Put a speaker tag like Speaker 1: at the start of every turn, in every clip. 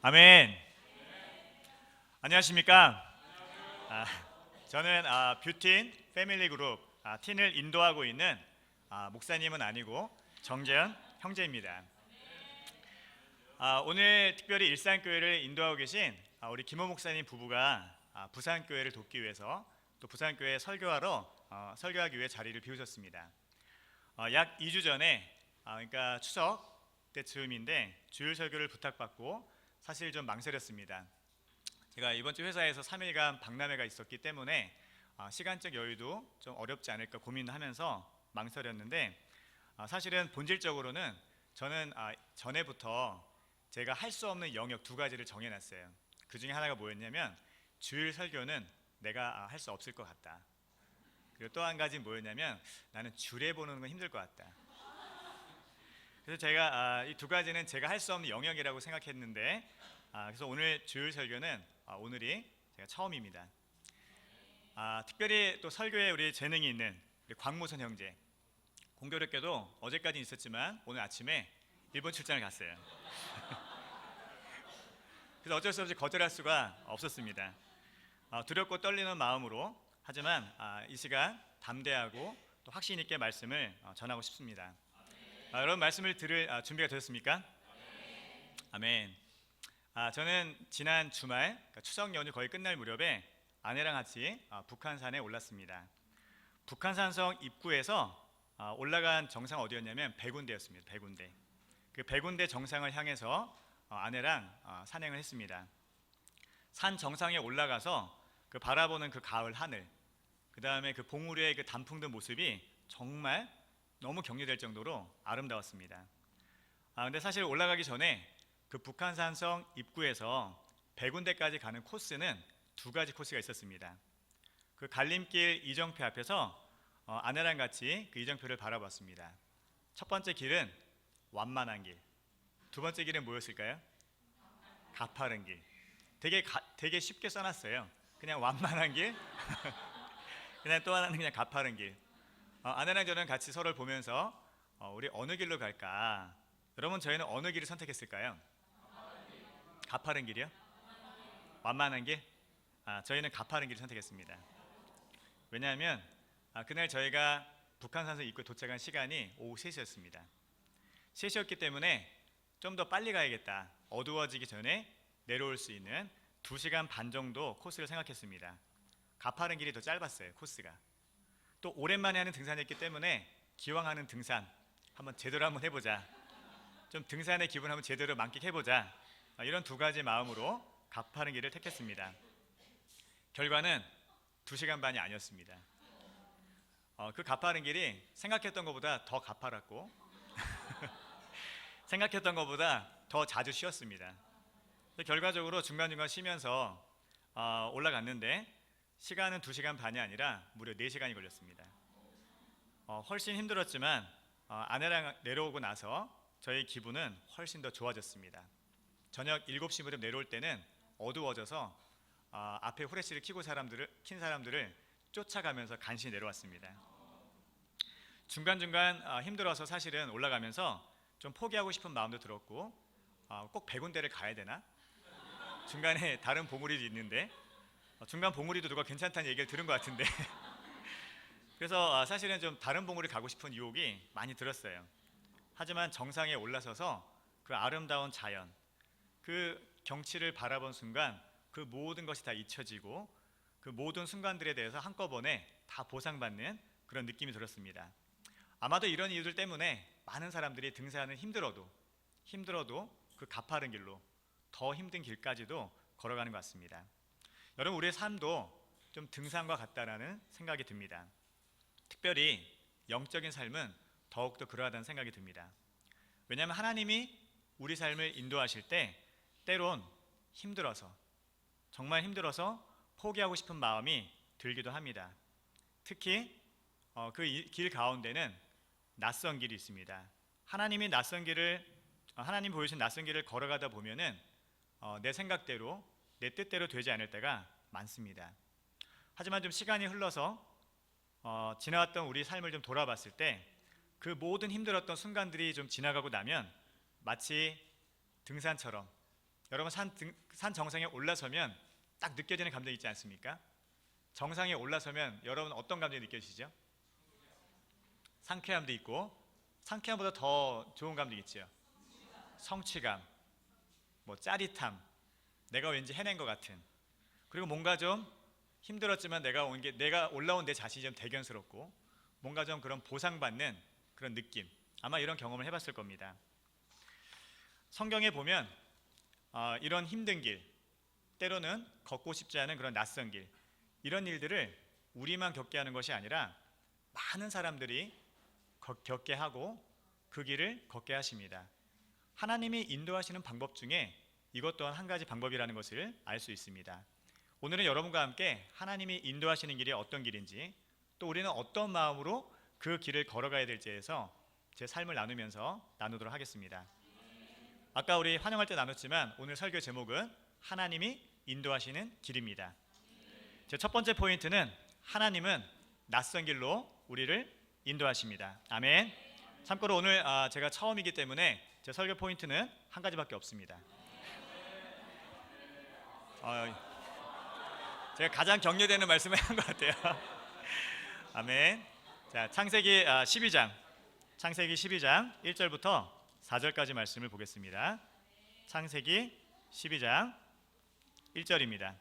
Speaker 1: 아멘. 안녕하십니까? 저는 뷰틴 패밀리 그룹 틴을 인도하고 있는 목사님은 아니고 정재현 형제입니다. 오늘 특별히 일산교회를 인도하고 계신 우리 김호 목사님 부부가 부산교회를 돕기 위해서 또 부산교회 설교하러 설교하기 위해 자리를 비우셨습니다. 약 2주 전에 그러니까 추석 때쯤인데 주일 설교를 부탁받고 사실 좀 망설였습니다. 제가 이번 주 회사에서 3일간 박람회가 있었기 때문에 시간적 여유도 좀 어렵지 않을까 고민하면서 망설였는데 사실은 본질적으로는 저는 전에부터 제가 할 수 없는 영역 두 가지를 정해놨어요. 그 중에 하나가 뭐였냐면 주일 설교는 내가 할 수 없을 것 같다. 그리고 또 한 가지 뭐였냐면 나는 주례 보는 건 힘들 것 같다. 그래서 제가 이 두 가지는 제가 할 수 없는 영역이라고 생각했는데 그래서 오늘 주일 설교는 오늘이 제가 처음입니다. 특별히 또 설교에 우리 재능이 있는 우리 광무선 형제, 공교롭게도 어제까지 있었지만 오늘 아침에 일본 출장을 갔어요. 그래서 어쩔 수 없이 거절할 수가 없었습니다. 두렵고 떨리는 마음으로 하지만 이 시간 담대하고 또 확신 있게 말씀을 전하고 싶습니다. 여러분 말씀을 들을 준비가 되셨습니까? 아멘. 저는 지난 주말 그러니까 추석 연휴 거의 끝날 무렵에 아내랑 같이 북한산에 올랐습니다. 북한산성 입구에서 올라간 정상 어디였냐면 백운대였습니다. 백운대. 그 백운대 정상을 향해서 아내랑 산행을 했습니다. 산 정상에 올라가서 그 바라보는 그 가을 하늘, 그 다음에 그 봉우리의 그 단풍들 모습이 정말 너무 격려될 정도로 아름다웠습니다. 근데 사실 올라가기 전에 그 북한산성 입구에서 백운대까지 가는 코스는 두 가지 코스가 있었습니다. 그 갈림길 이정표 앞에서 아내랑 같이 그 이정표를 바라봤습니다. 첫 번째 길은 완만한 길, 두 번째 길은 뭐였을까요? 가파른 길. 되게 쉽게 써놨어요. 그냥 완만한 길, 그냥 또 하나는 그냥 가파른 길. 아내랑 저는 같이 서로를 보면서 우리 어느 길로 갈까? 여러분 저희는 어느 길을 선택했을까요? 가파른 길이요? 완만한 길? 저희는 가파른 길을 선택했습니다. 왜냐하면 그날 저희가 북한산성 입구에 도착한 시간이 오후 3시였습니다. 3시였기 때문에 좀 더 빨리 가야겠다. 어두워지기 전에 내려올 수 있는 2시간 반 정도 코스를 생각했습니다. 가파른 길이 더 짧았어요. 코스가. 또 오랜만에 하는 등산이었기 때문에 기왕 하는 등산 한번 제대로 한번 해보자. 좀 등산의 기분 한번 제대로 만끽해보자. 이런 두 가지 마음으로 가파른 길을 택했습니다. 결과는 2시간 반이 아니었습니다. 그 가파른 길이 생각했던 것보다 더 가파랐고 생각했던 것보다 더 자주 쉬었습니다. 결과적으로 중간중간 쉬면서 올라갔는데 시간은 2시간 반이 아니라 무려 4시간이 걸렸습니다. 훨씬 힘들었지만 아내랑 내려오고 나서 저희 기분은 훨씬 더 좋아졌습니다. 저녁 7시 무렵 내려올 때는 어두워져서 앞에 후레쉬를 킨 사람들을 쫓아가면서 간신히 내려왔습니다. 중간중간 힘들어서 사실은 올라가면서 좀 포기하고 싶은 마음도 들었고 꼭 백운대를 가야 되나? 중간에 다른 봉우리도 있는데 중간 봉우리도 누가 괜찮다는 얘기를 들은 것 같은데 그래서 사실은 좀 다른 봉우리 가고 싶은 유혹이 많이 들었어요. 하지만 정상에 올라서서 그 아름다운 자연, 그 경치를 바라본 순간 그 모든 것이 다 잊혀지고 그 모든 순간들에 대해서 한꺼번에 다 보상받는 그런 느낌이 들었습니다. 아마도 이런 이유들 때문에 많은 사람들이 등산을 힘들어도 그 가파른 길로 더 힘든 길까지도 걸어가는 것 같습니다. 여러분 우리의 삶도 좀 등산과 같다라는 생각이 듭니다. 특별히 영적인 삶은 더욱더 그러하다는 생각이 듭니다. 왜냐하면 하나님이 우리 삶을 인도하실 때 때론 정말 힘들어서 포기하고 싶은 마음이 들기도 합니다. 특히 그 길 가운데는 낯선 길이 있습니다. 하나님 보여주신 낯선 길을 걸어가다 보면은 내 생각대로 내 뜻대로 되지 않을 때가 많습니다. 하지만 좀 시간이 흘러서 지나왔던 우리 삶을 좀 돌아봤을 때 그 모든 힘들었던 순간들이 좀 지나가고 나면 마치 등산처럼 여러분 산 정상에 올라서면 딱 느껴지는 감정이 있지 않습니까? 정상에 올라서면 여러분 어떤 감정이 느껴지시죠? 상쾌함도 있고, 상쾌함보다 더 좋은 감정 있죠. 성취감, 뭐 짜릿함, 내가 왠지 해낸 것 같은. 그리고 뭔가 좀 힘들었지만 내가 올라온 내 자신이 좀 대견스럽고, 뭔가 좀 그런 보상받는 그런 느낌. 아마 이런 경험을 해봤을 겁니다. 성경에 보면 이런 힘든 길, 때로는 걷고 싶지 않은 그런 낯선 길, 이런 일들을 우리만 겪게 하는 것이 아니라 많은 사람들이 겪게 하고 그 길을 걷게 하십니다. 하나님이 인도하시는 방법 중에 이것 또한 한 가지 방법이라는 것을 알 수 있습니다. 오늘은 여러분과 함께 하나님이 인도하시는 길이 어떤 길인지, 또 우리는 어떤 마음으로 그 길을 걸어가야 될지에서 제 삶을 나누도록 하겠습니다. 아까 우리 환영할 때 나눴지만 오늘 설교 제목은 하나님이 인도하시는 길입니다. 제 첫 번째 포인트는 하나님은 낯선 길로 우리를 인도하십니다. 아멘. 참고로 오늘 제가 처음이기 때문에 제 설교 포인트는 한 가지밖에 없습니다. 제가 가장 격려되는 말씀을 한 것 같아요. 아멘. 자, 창세기 12장 1절부터 4절까지 말씀을 보겠습니다. 창세기 12장 1절입니다.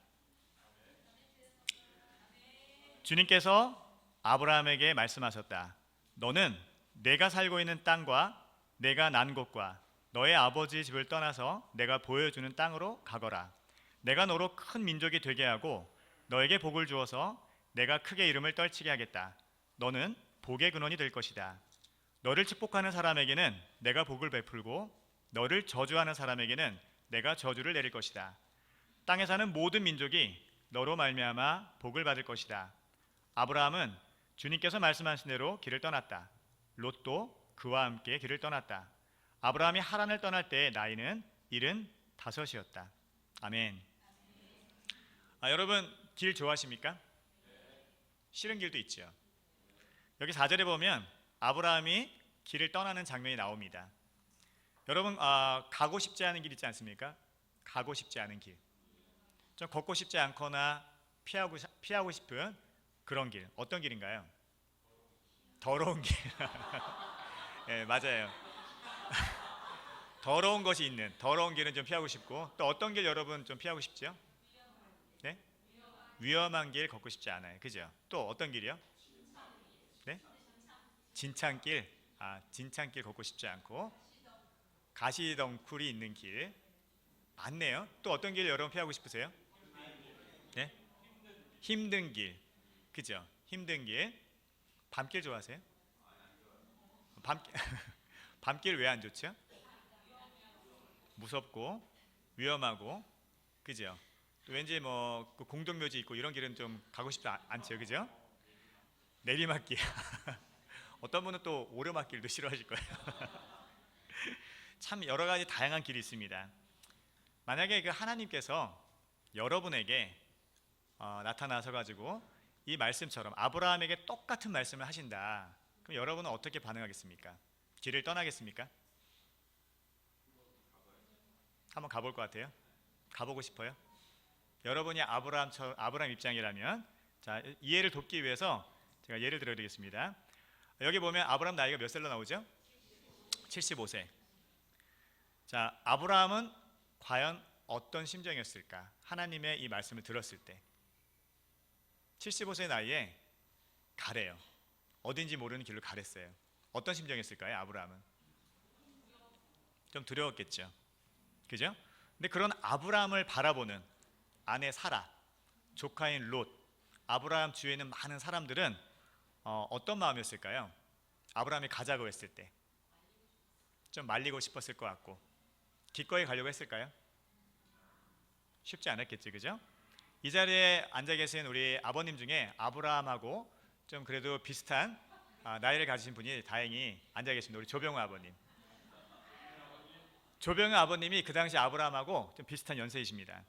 Speaker 1: 주님께서 아브라함에게 말씀하셨다. 너는 내가 살고 있는 땅과 내가 난 곳과 너의 아버지 집을 떠나서 내가 보여주는 땅으로 가거라. 내가 너로 큰 민족이 되게 하고 너에게 복을 주어서 내가 크게 이름을 떨치게 하겠다. 너는 복의 근원이 될 것이다. 너를 축복하는 사람에게는 내가 복을 베풀고 너를 저주하는 사람에게는 내가 저주를 내릴 것이다. 땅에 사는 모든 민족이 너로 말미암아 복을 받을 것이다. 아브라함은 주님께서 말씀하신 대로 길을 떠났다. 롯도 그와 함께 길을 떠났다. 아브라함이 하란을 떠날 때의 나이는 75이었다. 아멘. 여러분 길 좋아하십니까? 싫은 길도 있죠. 여기 4절에 보면 아브라함이 길을 떠나는 장면이 나옵니다. 여러분 가고 싶지 않은 길 있지 않습니까? 가고 싶지 않은 길, 좀 걷고 싶지 않거나 피하고 싶은 그런 길, 어떤 길인가요? 더러운 길. 네, 맞아요. 더러운 것이 있는 더러운 길은 좀 피하고 싶고, 또 어떤 길 여러분 좀 피하고 싶죠? 네? 위험한 길 걷고 싶지 않아요. 그죠? 또 어떤 길이요? 네? 진창길. 진창길 걷고 싶지 않고, 가시덩굴이 있는 길 많네요. 또 어떤 길 여러분 피하고 싶으세요? 네? 힘든 길. 그죠? 힘든 길. 밤길 좋아하세요? 밤길 왜 안 좋죠? 무섭고 위험하고, 그죠? 또 왠지 뭐 공동묘지 있고 이런 길은 좀 가고 싶지 않죠, 그죠? 내리막길. 어떤 분은 또 오르막길도 싫어하실 거예요. 참 여러 가지 다양한 길이 있습니다. 만약에 그 하나님께서 여러분에게 나타나서 가지고 이 말씀처럼 아브라함에게 똑같은 말씀을 하신다. 그럼 여러분은 어떻게 반응하겠습니까? 길을 떠나겠습니까? 한번 가볼 것 같아요. 가보고 싶어요. 여러분이 아브라함 입장이라면, 자, 이해를 돕기 위해서 제가 예를 들어드리겠습니다. 여기 보면 아브라함 나이가 몇 살로 나오죠? 75세. 자, 아브라함은 과연 어떤 심정이었을까? 하나님의 이 말씀을 들었을 때 75세 나이에 가래요. 어딘지 모르는 길로 가랬어요. 어떤 심정이었을까요? 아브라함은 좀 두려웠겠죠. 그죠? 근데 그런 아브라함을 바라보는 아내 사라, 조카인 롯, 아브라함 주위에 있는 많은 사람들은 어떤 마음이었을까요? 아브라함이 가자고 했을 때 좀 말리고 싶었을 것 같고, 기꺼이 가려고 했을까요? 쉽지 않았겠지, 그죠? 이 자리에 앉아 계신 우리 아버님 중에 아브라함하고 좀 그래도 비슷한 나이를 가지신 분이 다행히 앉아 계십니다. 우리 조병우 아버님. 조병우 아버님이 그 당시 아브라함하고 좀 비슷한 연세이십니다.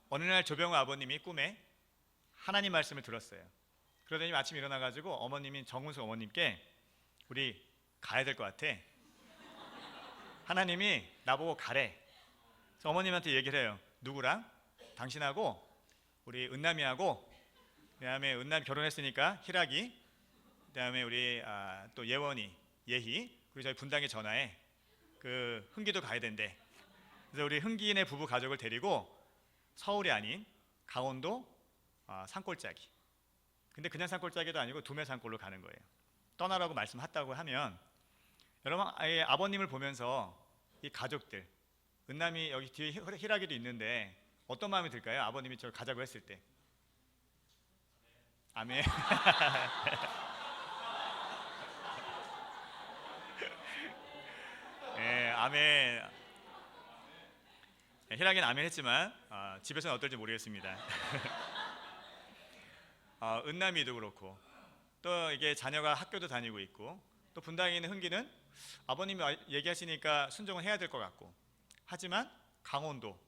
Speaker 1: 어느 날 조병우 아버님이 꿈에 하나님 말씀을 들었어요. 그러더니 아침 일어나가지고 어머님인 정은수 어머님께 우리 가야 될 것 같아. 하나님이 나보고 가래. 그래서 어머님한테 얘기를 해요. 누구랑? 당신하고 우리 은남이하고, 그다음에 은남이 결혼했으니까 희락이, 그다음에 우리 또 예원이, 예희, 그리고 저희 분당에 전화해. 그 흥기도 가야 된대. 그래서 우리 흥기네 부부 가족을 데리고 서울이 아닌 강원도 산골짜기. 근데 그냥 산골짜기도 아니고 두메 산골로 가는 거예요. 떠나라고 말씀했다고 하면, 여러분 아버님을 보면서 이 가족들, 은남이 여기 뒤에 희락이도 있는데 어떤 마음이 들까요? 아버님이 저를 가자고 했을 때. 아멘. 예, 아멘. 희락이는 아멘 했지만 집에서는 어떨지 모르겠습니다. 은남이도 그렇고, 또 이게 자녀가 학교도 다니고 있고, 또 분당에 있는 흥기는 아버님이 얘기하시니까 순종을 해야 될 것 같고, 하지만 강원도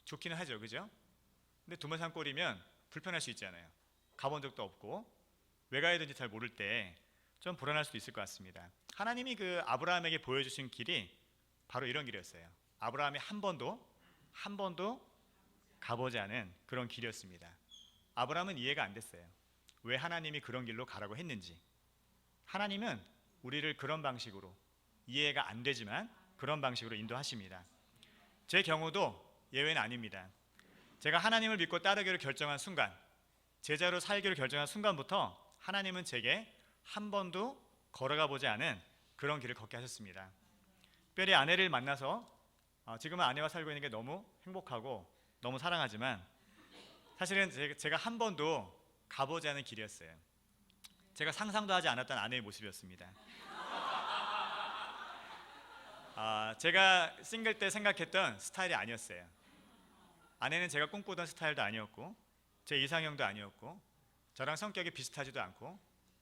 Speaker 1: 좋기는 하죠, 그죠? 근데 두메산골이면 불편할 수 있잖아요. 가본 적도 없고 왜 가야 되는지 잘 모를 때 좀 불안할 수도 있을 것 같습니다. 하나님이 그 아브라함에게 보여주신 길이 바로 이런 길이었어요. 아브라함이 한 번도 가보지 않은 그런 길이었습니다. 아브라함은 이해가 안 됐어요. 왜 하나님이 그런 길로 가라고 했는지. 하나님은 우리를 그런 방식으로, 이해가 안 되지만 그런 방식으로 인도하십니다. 제 경우도 예외는 아닙니다. 제가 하나님을 믿고 따르기를 결정한 순간, 제자로 살기를 결정한 순간부터 하나님은 제게 한 번도 걸어가 보지 않은 그런 길을 걷게 하셨습니다. 특별히 아내를 만나서 지금은 아내와 살고 있는 게 너무 행복하고 너무 사랑하지만, 사실은 제가 한 번도 가보지 않은 길이었어요. 제가 상상도 하지 않았던 아내의 모습이었습니다. 제가 싱글 때 생각했던 스타일이 아니었어요. 아내는 제가 꿈꾸던 스타일도 아니었고, 제 이상형도 아니었고, 저랑 성격이 비슷하지도 않고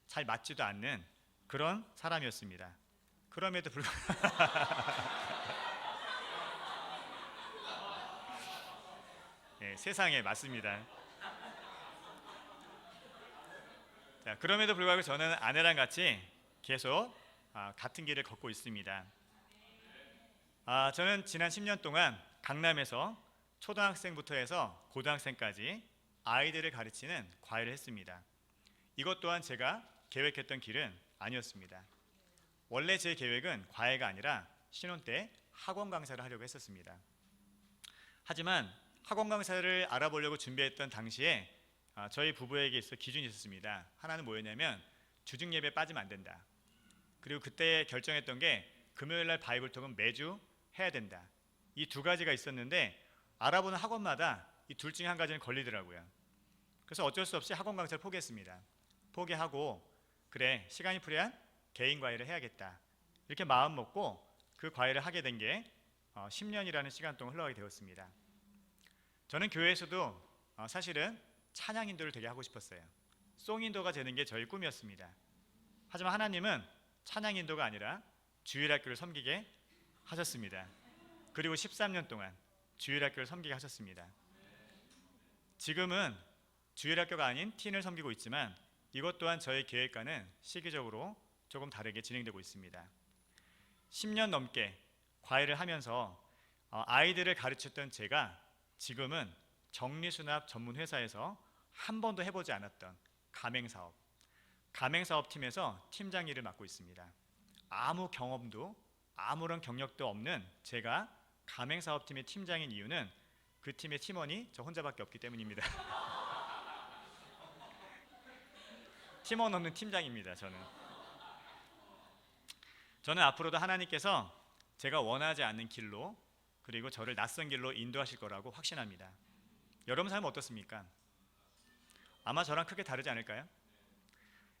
Speaker 1: 잘 맞지도 않는 그런 사람이었습니다. 그럼에도 불구하고 네, 세상에 맞습니다. 자, 그럼에도 불구하고 저는 아내랑 같이 계속 같은 길을 걷고 있습니다. 저는 지난 10년 동안 강남에서 초등학생부터 해서 고등학생까지 아이들을 가르치는 과외를 했습니다. 이것 또한 제가 계획했던 길은 아니었습니다. 원래 제 계획은 과외가 아니라 신혼 때 학원 강사를 하려고 했었습니다. 하지만 학원 강사를 알아보려고 준비했던 당시에 저희 부부에게 있어 기준이 있었습니다. 하나는 뭐였냐면 주중 예배 빠지면 안 된다. 그리고 그때 결정했던 게 금요일날 바이블톡은 매주 해야 된다. 이 두 가지가 있었는데 알아보는 학원마다 이 둘 중에 한 가지는 걸리더라고요. 그래서 어쩔 수 없이 학원 강사를 포기했습니다. 포기하고 그래, 시간이 필요한 개인 과외를 해야겠다, 이렇게 마음 먹고 그 과외를 하게 된 게 10년이라는 시간 동안 흘러가게 되었습니다. 저는 교회에서도 사실은 찬양 인도를 되게 하고 싶었어요. 송 인도가 되는 게 저희 꿈이었습니다. 하지만 하나님은 찬양 인도가 아니라 주일학교를 섬기게 하셨습니다. 그리고 13년 동안 주일학교를 섬기게 하셨습니다. 지금은 주일학교가 아닌 틴을 섬기고 있지만 이것 또한 저의 계획과는 시기적으로 조금 다르게 진행되고 있습니다. 10년 넘게 과외를 하면서 아이들을 가르쳤던 제가 지금은 정리수납 전문 회사에서 한 번도 해보지 않았던 가맹사업팀에서 팀장 일을 맡고 있습니다. 아무 경험도 아무런 경력도 없는 제가 가맹사업팀의 팀장인 이유는 그 팀의 팀원이 저 혼자밖에 없기 때문입니다. 팀원 없는 팀장입니다. 저는 앞으로도 하나님께서 제가 원하지 않는 길로, 그리고 저를 낯선 길로 인도하실 거라고 확신합니다. 여러분 삶은 어떻습니까? 아마 저랑 크게 다르지 않을까요?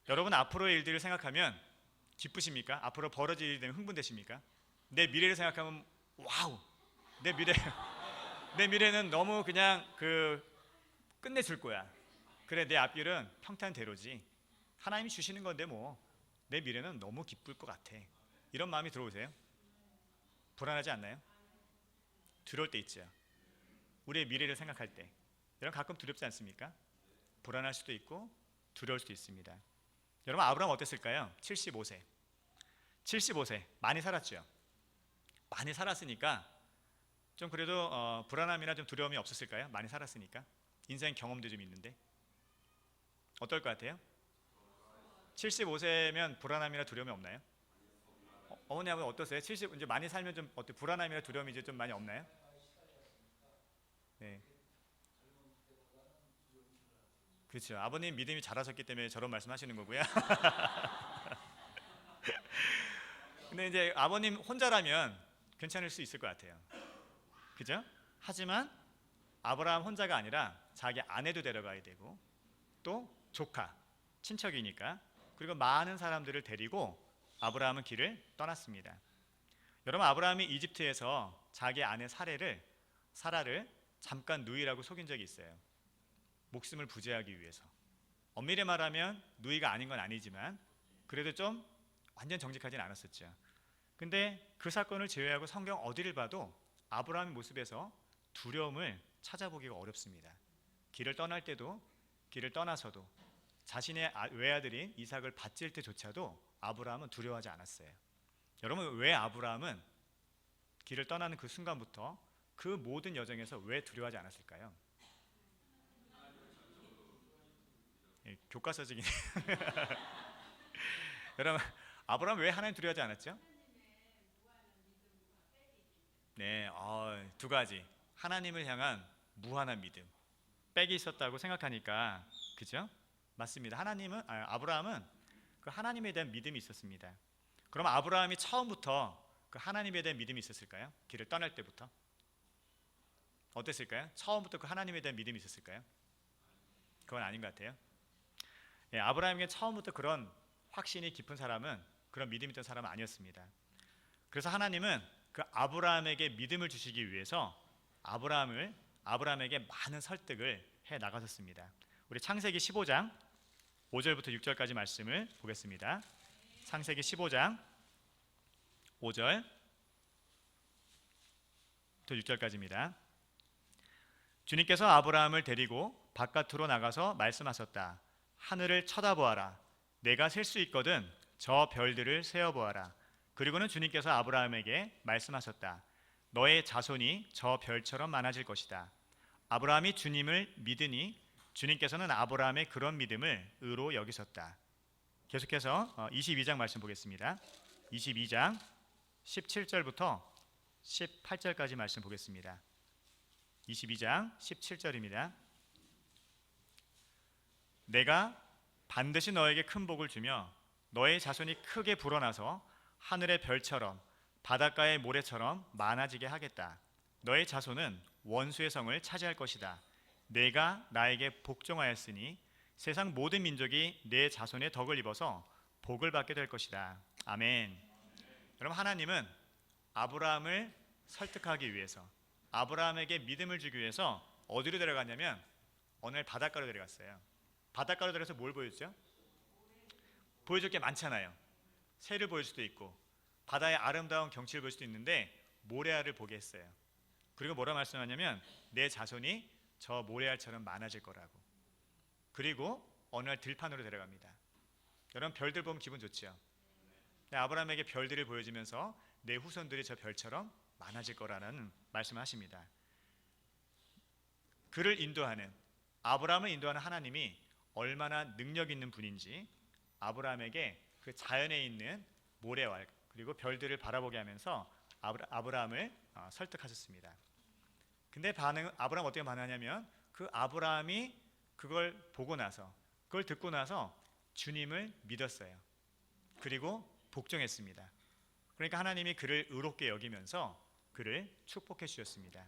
Speaker 1: 여러분 앞으로의 일들을 생각하면 기쁘십니까? 앞으로 벌어질 일이 되면 흥분되십니까? 내 미래를 생각하면 와우, 내 미래는 너무 그냥 끝내줄 거야. 그래, 내 앞길은 평탄대로지. 하나님이 주시는 건데 뭐 내 미래는 너무 기쁠 것 같아. 이런 마음이 들어오세요? 불안하지 않나요? 두려울 때 있죠. 우리의 미래를 생각할 때 여러분 가끔 두렵지 않습니까? 불안할 수도 있고 두려울 수도 있습니다. 여러분 아브라함 어땠을까요? 75세 많이 살았죠. 많이 살았으니까 좀 그래도 불안함이나 좀 두려움이 없었을까요? 많이 살았으니까 인생 경험도 좀 있는데 어떨 것 같아요? 75세면 불안함이나 두려움이 없나요? 어머니 아버지 어떠세요? 70 이제 많이 살면 좀 어때 불안함이나 두려움이 이제 좀 많이 없나요? 네, 그렇죠. 아버님 믿음이 자라셨기 때문에 저런 말씀하시는 거고요. 근데 이제 아버님 혼자라면 괜찮을 수 있을 것 같아요. 그죠? 하지만 아브라함 혼자가 아니라 자기 아내도 데려가야 되고 또 조카, 친척이니까 그리고 많은 사람들을 데리고 아브라함은 길을 떠났습니다. 여러분 아브라함이 이집트에서 자기 아내 사라를 잠깐 누이라고 속인 적이 있어요. 목숨을 부지하기 위해서. 엄밀히 말하면 누이가 아닌 건 아니지만 그래도 좀 완전 정직하진 않았었죠. 근데 그 사건을 제외하고 성경 어디를 봐도 아브라함의 모습에서 두려움을 찾아보기가 어렵습니다. 길을 떠날 때도 길을 떠나서도 자신의 외아들인 이삭을 밭질 때조차도 아브라함은 두려워하지 않았어요. 여러분 왜 아브라함은 길을 떠나는 그 순간부터 그 모든 여정에서 왜 두려워하지 않았을까요? 교과서적인 여러분 아브라함 왜 하나님 두려워하지 않았죠? 네, 두 가지 하나님을 향한 무한한 믿음 빽이 있었다고 생각하니까 그죠? 맞습니다. 아브라함은 그 하나님에 대한 믿음이 있었습니다. 그럼 아브라함이 처음부터 그 하나님에 대한 믿음이 있었을까요? 길을 떠날 때부터 어땠을까요? 처음부터 그 하나님에 대한 믿음이 있었을까요? 그건 아닌 것 같아요. 예, 아브라함에게 처음부터 그런 확신이 깊은 사람은 그런 믿음이 있던 사람은 아니었습니다. 그래서 하나님은 그 아브라함에게 믿음을 주시기 위해서 아브라함에게 많은 설득을 해 나가셨습니다. 우리 창세기 15장 5절부터 6절까지 말씀을 보겠습니다. 창세기 15장 5절부터 6절까지입니다. 주님께서 아브라함을 데리고 바깥으로 나가서 말씀하셨다. 하늘을 쳐다보아라. 내가 셀 수 있거든 저 별들을 세어보아라. 그리고는 주님께서 아브라함에게 말씀하셨다. 너의 자손이 저 별처럼 많아질 것이다. 아브라함이 주님을 믿으니 주님께서는 아브라함의 그런 믿음을 의로 여기셨다. 계속해서 22장 말씀 보겠습니다. 22장 17절부터 18절까지 말씀 보겠습니다. 22장 17절입니다. 내가 반드시 너에게 큰 복을 주며 너의 자손이 크게 불어나서 하늘의 별처럼 바닷가의 모래처럼 많아지게 하겠다. 너의 자손은 원수의 성을 차지할 것이다. 내가 나에게 복종하였으니 세상 모든 민족이 내 자손의 덕을 입어서 복을 받게 될 것이다. 아멘. 여러분 하나님은 아브라함을 설득하기 위해서 아브라함에게 믿음을 주기 위해서 어디로 데려갔냐면 어느 날 바닷가로 데려갔어요. 바닷가로 데려가서 뭘 보여주죠? 보여줄 게 많잖아요. 새를 보일 수도 있고 바다의 아름다운 경치를 볼 수도 있는데 모래알을 보게 했어요. 그리고 뭐라 말씀하냐면 내 자손이 저 모래알처럼 많아질 거라고. 그리고 어느 날 들판으로 데려갑니다. 여러분 별들 보면 기분 좋죠? 아브라함에게 별들을 보여주면서 내 후손들이 저 별처럼 많아질 거라는 말씀을 하십니다. 그를 인도하는 아브라함을 인도하는 하나님이 얼마나 능력 있는 분인지 아브라함에게 그 자연에 있는 모래알 그리고 별들을 바라보게 하면서 아브라함을 설득하셨습니다. 근데 아브라함 어떻게 반응하냐면 그 아브라함이 그걸 보고 나서 그걸 듣고 나서 주님을 믿었어요. 그리고 복종했습니다. 그러니까 하나님이 그를 의롭게 여기면서 그를 축복해 주셨습니다.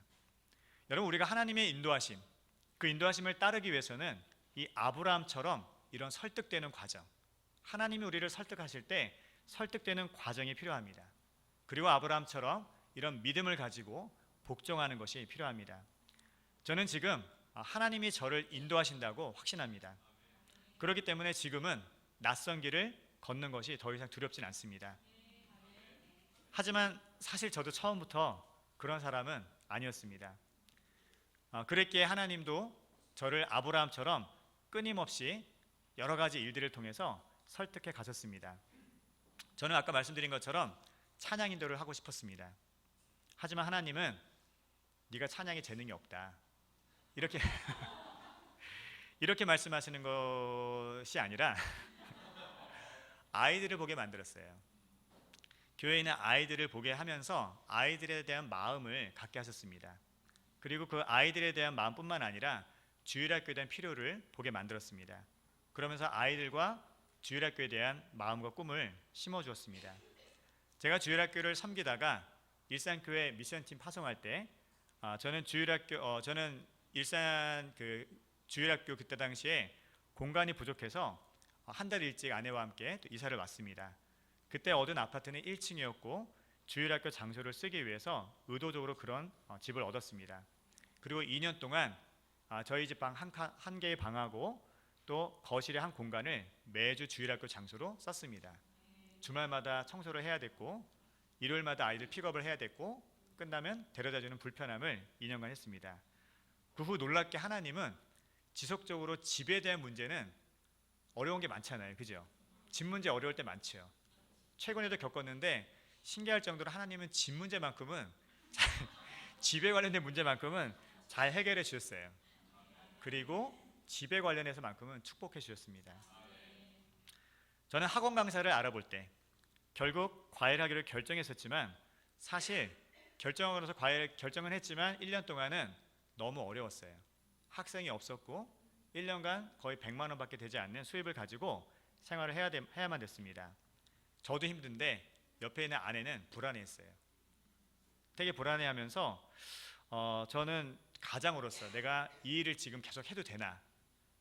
Speaker 1: 여러분 우리가 하나님의 인도하심 그 인도하심을 따르기 위해서는 이 아브라함처럼 이런 설득되는 과정 하나님이 우리를 설득하실 때 설득되는 과정이 필요합니다. 그리고 아브라함처럼 이런 믿음을 가지고 복종하는 것이 필요합니다. 저는 지금 하나님이 저를 인도하신다고 확신합니다. 그렇기 때문에 지금은 낯선 길을 걷는 것이 더 이상 두렵진 않습니다. 하지만 사실 저도 처음부터 그런 사람은 아니었습니다. 그랬기에 하나님도 저를 아브라함처럼 끊임없이 여러 가지 일들을 통해서 설득해 가셨습니다. 저는 아까 말씀드린 것처럼 찬양 인도를 하고 싶었습니다. 하지만 하나님은 네가 찬양에 재능이 없다. 이렇게 이렇게 말씀하시는 것이 아니라 아이들을 보게 만들었어요. 교회에 있는 아이들을 보게 하면서 아이들에 대한 마음을 갖게 하셨습니다. 그리고 그 아이들에 대한 마음뿐만 아니라 주일학교에 대한 필요를 보게 만들었습니다. 그러면서 아이들과 주일학교에 대한 마음과 꿈을 심어주었습니다. 제가 주일학교를 섬기다가 일산교회 미션팀 파송할 때 저는 일산 그 주일학교 그때 당시에 공간이 부족해서 한 달 일찍 아내와 함께 또 이사를 왔습니다. 그때 얻은 아파트는 1층이었고 주일학교 장소를 쓰기 위해서 의도적으로 그런 집을 얻었습니다. 그리고 2년 동안 저희 집 방 한 개의 방하고 또 거실의 한 공간을 매주 주일학교 장소로 썼습니다. 주말마다 청소를 해야 됐고 일요일마다 아이들 픽업을 해야 됐고 끝나면 데려다주는 불편함을 2년간 했습니다. 그 후 놀랍게 하나님은 지속적으로 집에 대한 문제는 어려운 게 많잖아요, 그죠? 집 문제 어려울 때 많죠. 최근에도 겪었는데 신기할 정도로 하나님은 집 문제만큼은 집에 관련된 문제만큼은 잘 해결해 주셨어요. 그리고 집에 관련해서만큼은 축복해 주셨습니다. 저는 학원 강사를 알아볼 때 결국 과외하기로 결정했었지만 사실 결정으로서 과외 결정은 했지만 1년 동안은 너무 어려웠어요. 학생이 없었고 1년간 거의 100만 원밖에 되지 않는 수입을 가지고 생활을 해야만 됐습니다. 저도 힘든데 옆에 있는 아내는 불안해했어요. 되게 불안해하면서 저는 가장으로서 내가 이 일을 지금 계속 해도 되나,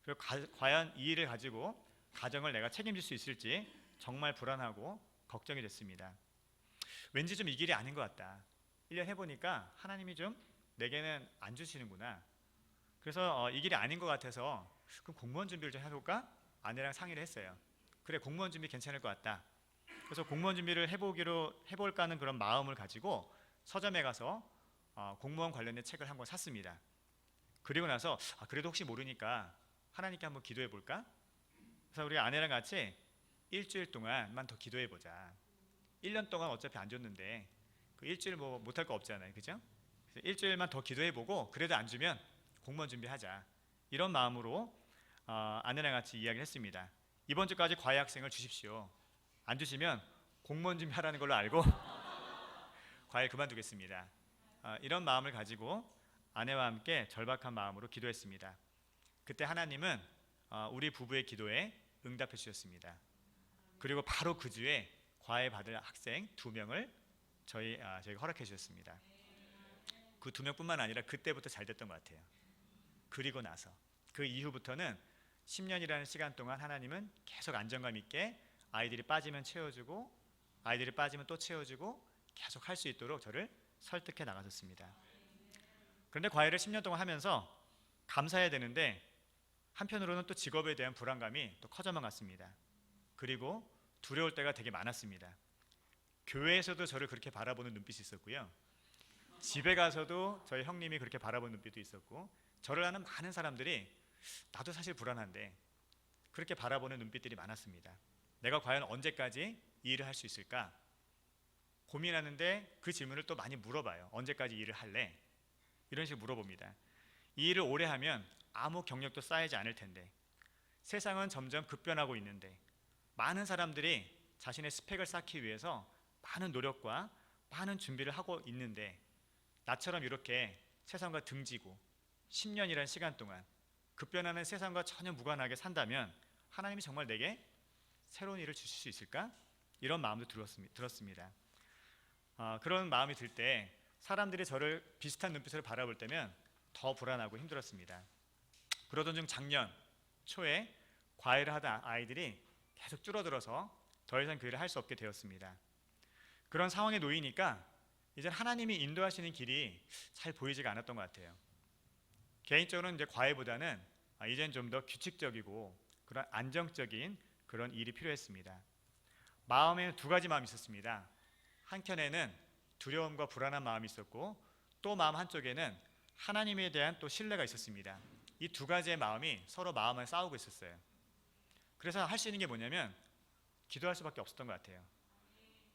Speaker 1: 그리고 과연 이 일을 가지고 가정을 내가 책임질 수 있을지 정말 불안하고 걱정이 됐습니다. 왠지 좀 이 길이 아닌 것 같다. 1년 해보니까 하나님이 좀 내게는 안 주시는구나. 그래서 이 길이 아닌 것 같아서 그럼 공무원 준비를 좀 해볼까? 아내랑 상의를 했어요. 그래, 공무원 준비 괜찮을 것 같다. 그래서 공무원 준비를 해볼까 하는 그런 마음을 가지고 서점에 가서 공무원 관련된 책을 한 권 샀습니다. 그리고 나서 그래도 혹시 모르니까 하나님께 한번 기도해 볼까? 그래서 우리 아내랑 같이 일주일 동안만 더 기도해 보자. 1년 동안 어차피 안 줬는데 그 일주일 뭐 못할 거 없잖아요, 그죠? 그래서 일주일만 더 기도해 보고 그래도 안 주면 공무원 준비하자. 이런 마음으로 아내랑 같이 이야기를 했습니다. 이번 주까지 과외 학생을 주십시오. 안 주시면 공무원 준비하라는 걸로 알고 과외 그만두겠습니다. 이런 마음을 가지고 아내와 함께 절박한 마음으로 기도했습니다. 그때 하나님은 우리 부부의 기도에 응답해 주셨습니다. 그리고 바로 그 주에 과외 받을 학생 2명을 저희가 허락해 주셨습니다. 그 2명뿐만 아니라 그때부터 잘 됐던 것 같아요. 그리고 나서 그 이후부터는 10년이라는 시간 동안 하나님은 계속 안정감 있게 아이들이 빠지면 채워주고 아이들이 빠지면 또 채워주고 계속 할 수 있도록 저를 설득해 나가셨습니다. 그런데 과외를 10년 동안 하면서 감사해야 되는데 한편으로는 또 직업에 대한 불안감이 또 커져만 갔습니다. 그리고 두려울 때가 되게 많았습니다. 교회에서도 저를 그렇게 바라보는 눈빛이 있었고요. 집에 가서도 저희 형님이 그렇게 바라보는 눈빛도 있었고 저를 아는 많은 사람들이 나도 사실 불안한데 그렇게 바라보는 눈빛들이 많았습니다. 내가 과연 언제까지 이 일을 할 수 있을까? 고민하는데 그 질문을 또 많이 물어봐요. 언제까지 이 일을 할래? 이런 식으로 물어봅니다. 이 일을 오래 하면 아무 경력도 쌓이지 않을 텐데 세상은 점점 급변하고 있는데 많은 사람들이 자신의 스펙을 쌓기 위해서 많은 노력과 많은 준비를 하고 있는데 나처럼 이렇게 세상과 등지고 10년이라는 시간 동안 급변하는 세상과 전혀 무관하게 산다면 하나님이 정말 내게 새로운 일을 주실 수 있을까? 이런 마음도 들었습니다. 그런 마음이 들 때 사람들이 저를 비슷한 눈빛으로 바라볼 때면 더 불안하고 힘들었습니다. 그러던 중 작년 초에 과외를 하던 아이들이 계속 줄어들어서 더 이상 그 일을 할 수 없게 되었습니다. 그런 상황에 놓이니까 이제 하나님이 인도하시는 길이 잘 보이지가 않았던 것 같아요. 개인적으로는 이제 과외보다는 이젠 좀 더 규칙적이고 그런 안정적인 그런 일이 필요했습니다. 마음에는 2가지 마음이 있었습니다. 한켠에는 두려움과 불안한 마음이 있었고 또 마음 한쪽에는 하나님에 대한 또 신뢰가 있었습니다. 이 2가지의 마음이 서로 마음을 싸우고 있었어요. 그래서 할 수 있는 게 뭐냐면 기도할 수밖에 없었던 것 같아요.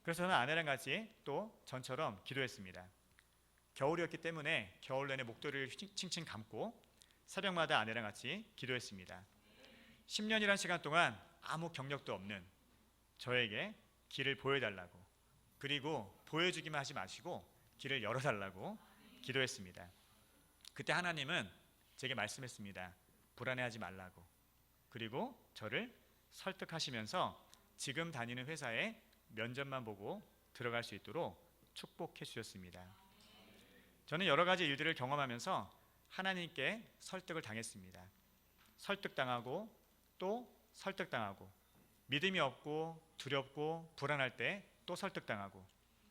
Speaker 1: 그래서 저는 아내랑 같이 또 전처럼 기도했습니다. 겨울이었기 때문에 겨울 내내 목도리를 칭칭 감고 새벽마다 아내랑 같이 기도했습니다. 10년이란 시간 동안 아무 경력도 없는 저에게 길을 보여달라고, 그리고 보여주기만 하지 마시고 길을 열어달라고 기도했습니다. 그때 하나님은 제게 말씀했습니다. 불안해하지 말라고. 그리고 저를 설득하시면서 지금 다니는 회사에 면접만 보고 들어갈 수 있도록 축복해 주셨습니다. 저는 여러 가지 일들을 경험하면서 하나님께 설득을 당했습니다. 설득당하고 또 설득당하고, 믿음이 없고 두렵고 불안할 때 또 설득당하고,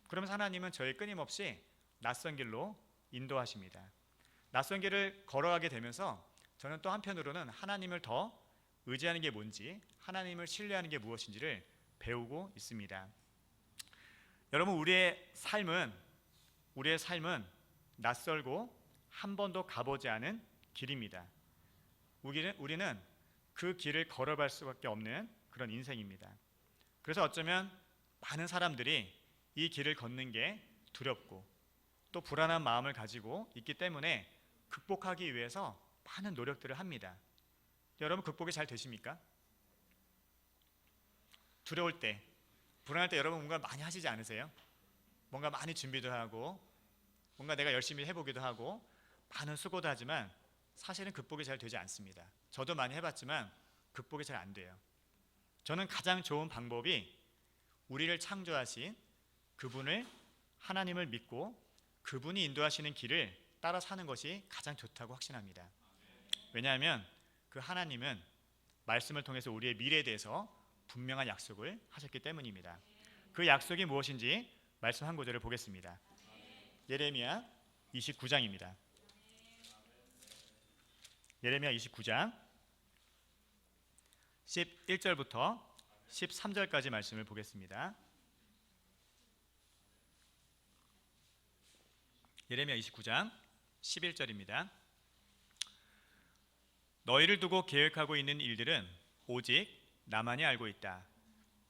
Speaker 1: 그러면서 하나님은 저희 끊임없이 낯선 길로 인도하십니다. 낯선 길을 걸어가게 되면서 저는 또 한편으로는 하나님을 더 의지하는 게 뭔지, 하나님을 신뢰하는 게 무엇인지를 배우고 있습니다. 여러분, 우리의 삶은 낯설고 한 번도 가보지 않은 길입니다. 우리는 그 길을 걸어갈 수밖에 없는 그런 인생입니다. 그래서 어쩌면 많은 사람들이 이 길을 걷는 게 두렵고 또 불안한 마음을 가지고 있기 때문에 극복하기 위해서 많은 노력들을 합니다. 여러분, 극복이 잘 되십니까? 두려울 때, 불안할 때 여러분 뭔가 많이 하시지 않으세요? 뭔가 많이 준비도 하고 뭔가 내가 열심히 해보기도 하고 많은 수고도 하지만 사실은 극복이 잘 되지 않습니다. 저도 많이 해봤지만 극복이 잘 안 돼요. 저는 가장 좋은 방법이 우리를 창조하신 그분을, 하나님을 믿고 그분이 인도하시는 길을 따라 사는 것이 가장 좋다고 확신합니다. 왜냐하면 그 하나님은 말씀을 통해서 우리의 미래에 대해서 분명한 약속을 하셨기 때문입니다. 그 약속이 무엇인지 말씀 한 구절을 보겠습니다. 예레미야 29장입니다. 예레미야 29장 11절부터 13절까지 말씀을 보겠습니다. 예레미야 29장 11절입니다. 너희를 두고 계획하고 있는 일들은 오직 나만이 알고 있다.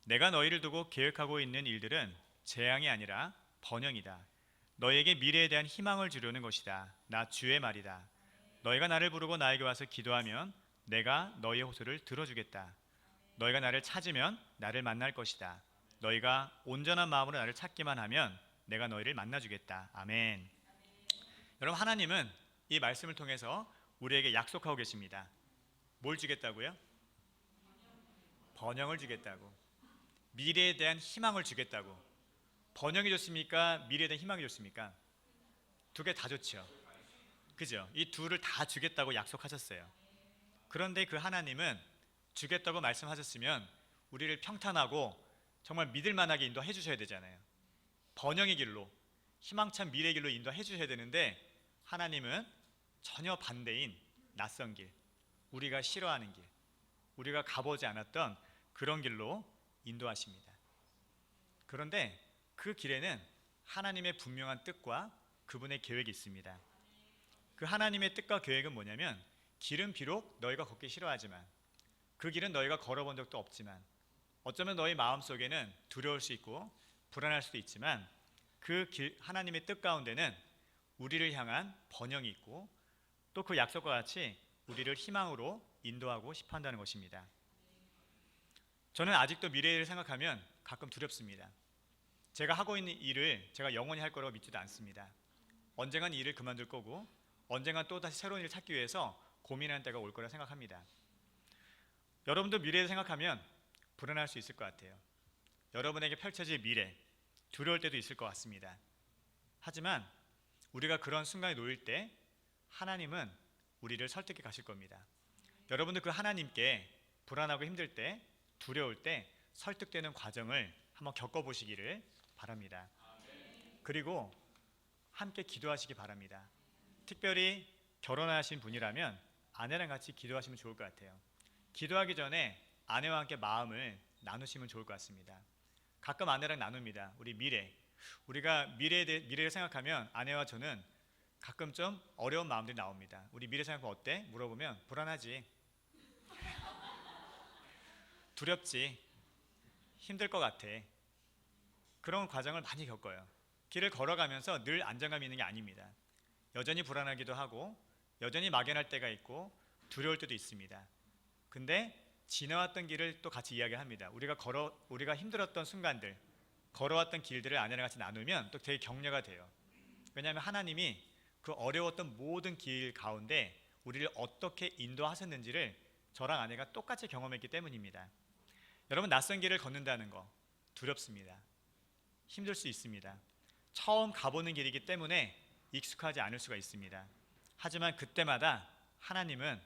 Speaker 1: 내가 너희를 두고 계획하고 있는 일들은 재앙이 아니라 번영이다. 너희에게 미래에 대한 희망을 주려는 것이다. 나 주의 말이다. 너희가 나를 부르고 나에게 와서 기도하면 내가 너희의 호소를 들어주겠다. 너희가 나를 찾으면 나를 만날 것이다. 너희가 온전한 마음으로 나를 찾기만 하면 내가 너희를 만나주겠다. 아멘. 여러분, 하나님은 이 말씀을 통해서 우리에게 약속하고 계십니다. 뭘 주겠다고요? 번영을 주겠다고. 미래에 대한 희망을 주겠다고. 번영이 좋습니까? 미래에 대한 희망이 좋습니까? 두 개 다 좋죠. 그죠? 이 둘을 다 주겠다고 약속하셨어요. 그런데 그 하나님은 주겠다고 말씀하셨으면 우리를 평탄하고 정말 믿을만하게 인도해 주셔야 되잖아요. 번영의 길로, 희망찬 미래의 길로 인도해 주셔야 되는데 하나님은 전혀 반대인 낯선 길, 우리가 싫어하는 길, 우리가 가보지 않았던 그런 길로 인도하십니다. 그런데 그 길에는 하나님의 분명한 뜻과 그분의 계획이 있습니다. 그 하나님의 뜻과 계획은 뭐냐면, 길은 비록 너희가 걷기 싫어하지만, 그 길은 너희가 걸어본 적도 없지만, 어쩌면 너희 마음속에는 두려울 수 있고 불안할 수도 있지만, 그 길, 하나님의 뜻 가운데는 우리를 향한 번영이 있고 또 그 약속과 같이 우리를 희망으로 인도하고 싶어 한다는 것입니다. 저는 아직도 미래를 생각하면 가끔 두렵습니다. 제가 하고 있는 일을 제가 영원히 할 거라고 믿지도 않습니다. 언젠간 이 일을 그만둘 거고 언젠간 또 다시 새로운 일을 찾기 위해서 고민하는 때가 올 거라 생각합니다. 여러분도 미래를 생각하면 불안할 수 있을 것 같아요. 여러분에게 펼쳐질 미래, 두려울 때도 있을 것 같습니다. 하지만 우리가 그런 순간에 놓일 때 하나님은 우리를 설득해 가실 겁니다. 여러분도 그 하나님께 불안하고 힘들 때, 두려울 때 설득되는 과정을 한번 겪어보시기를 바랍니다. 그리고 함께 기도하시기 바랍니다. 특별히 결혼하신 분이라면 아내랑 같이 기도하시면 좋을 것 같아요. 기도하기 전에 아내와 함께 마음을 나누시면 좋을 것 같습니다. 가끔 아내랑 나눕니다. 우리 미래, 우리가 미래를 생각하면 아내와 저는 가끔 좀 어려운 마음들이 나옵니다. 우리 미래 생각하면 어때? 물어보면 불안하지, 두렵지, 힘들 것 같아. 그런 과정을 많이 겪어요. 길을 걸어가면서 늘 안정감이 있는 게 아닙니다. 여전히 불안하기도 하고 여전히 막연할 때가 있고 두려울 때도 있습니다. 근데 지나왔던 길을 또 같이 이야기합니다. 우리가 힘들었던 순간들, 걸어왔던 길들을 아내랑 같이 나누면 또 되게 격려가 돼요. 왜냐하면 하나님이 그 어려웠던 모든 길 가운데 우리를 어떻게 인도하셨는지를 저랑 아내가 똑같이 경험했기 때문입니다. 여러분, 낯선 길을 걷는다는 거 두렵습니다. 힘들 수 있습니다. 처음 가보는 길이기 때문에 익숙하지 않을 수가 있습니다. 하지만 그때마다 하나님은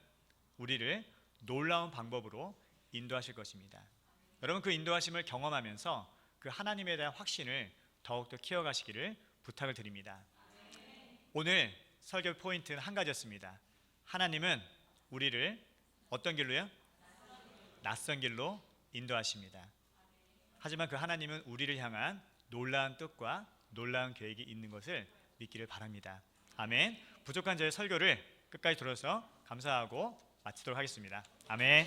Speaker 1: 우리를 놀라운 방법으로 인도하실 것입니다. 여러분, 그 인도하심을 경험하면서 그 하나님에 대한 확신을 더욱더 키워가시기를 부탁을 드립니다. 오늘 설교 포인트는 한 가지였습니다. 하나님은 우리를 어떤 길로요? 낯선 길로 인도하십니다. 하지만 그 하나님은 우리를 향한 놀라운 뜻과 놀라운 계획이 있는 것을 믿기를 바랍니다. 아멘. 부족한 저의 설교를 끝까지 들어서 감사하고 마치도록 하겠습니다. 아멘.